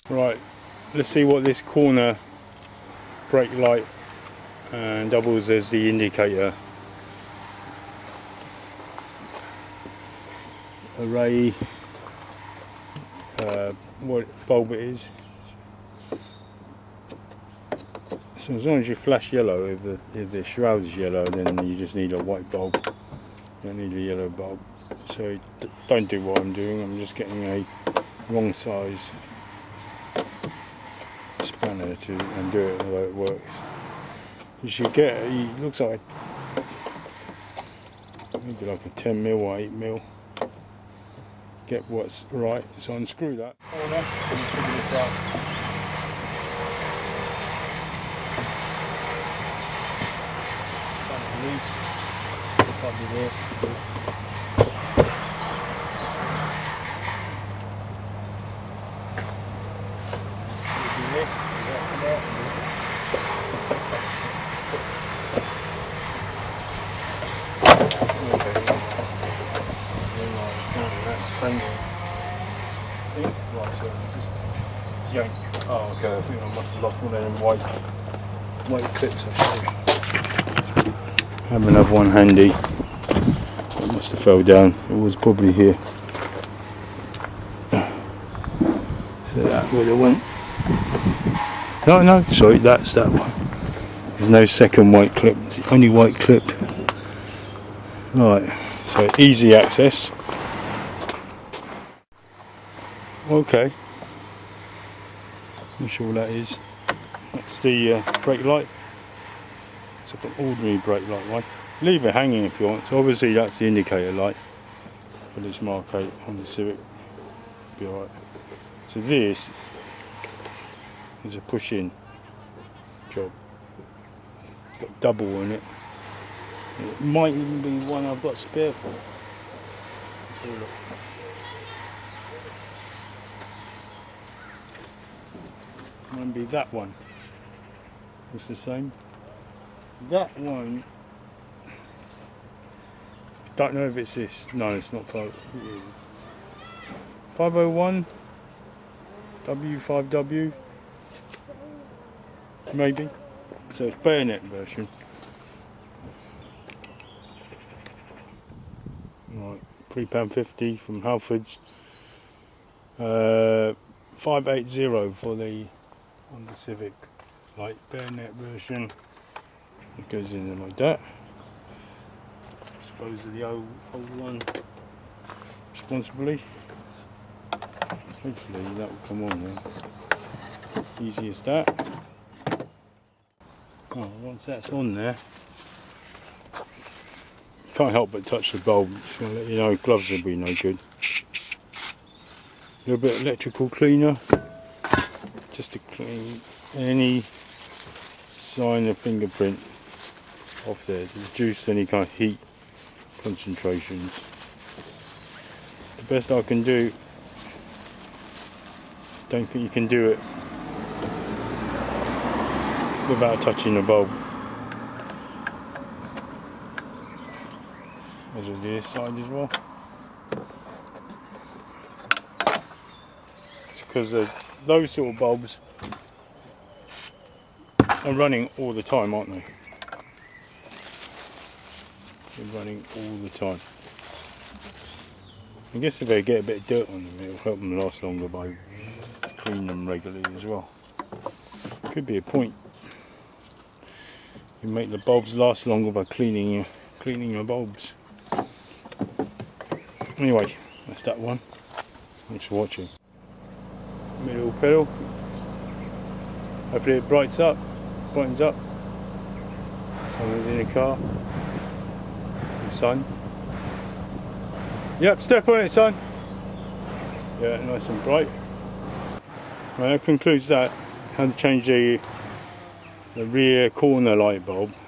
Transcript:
Right, let's see what this corner brake light doubles as the indicator. Array, what bulb it is. So as long as you flash yellow, if the shroud is yellow, then you just need a white bulb. You don't need a yellow bulb. So don't do what I'm doing. I'm just getting a wrong size spanner and do it the way it works. You should get it looks like maybe like a 10mm or 8mm. Get what's right. So unscrew that corner and figure this out. Loose. Can't do this. Do this. Come out. Okay. Right, so this is yank. Oh, okay. I think I must have lost one of them white clips. Actually, I have another one handy. It must have fell down. It was probably here. So that would have went. No, sorry, that's that one. There's no second white clip. It's the only white clip. Right, so easy access. Okay. Not sure what that is. That's the brake light. It's like an ordinary brake light one. Leave it hanging if you want. So obviously that's the indicator light for this Mark 8 Honda Civic. Be alright. So this is a push-in job. It's got double in it. It might even be one I've got spare for. Let's have a look. Might be that one. It's the same. That one. Don't know if it's this. No, it's not 501 W5W. Maybe. So it's bayonet version. Right, £3.50 from Halfords. 580 for the Honda Civic, like bayonet version. It goes in there like that. Dispose of the old one responsibly. Hopefully that will come on then. Easy as that. Oh, once that's on there, you can't help but touch the bulb. Just want to let you know, gloves will be no good. A little bit of electrical cleaner, just to clean any sign of fingerprint off there, to reduce any kind of heat concentrations. The best I can do, don't think you can do it without touching the bulb. As with this side as well. It's because those sort of bulbs are running all the time, aren't they? They're running all the time. I guess if they get a bit of dirt on them, it'll help them last longer by cleaning them regularly as well. Could be a point. You make the bulbs last longer by cleaning your bulbs. Anyway, that's that one. Thanks for watching. Middle pedal. Hopefully it brightens up. Someone's in a car. The sun. Yep, step on it, son. Yeah, nice and bright. Well, that concludes that. How to change the rear corner light bulb.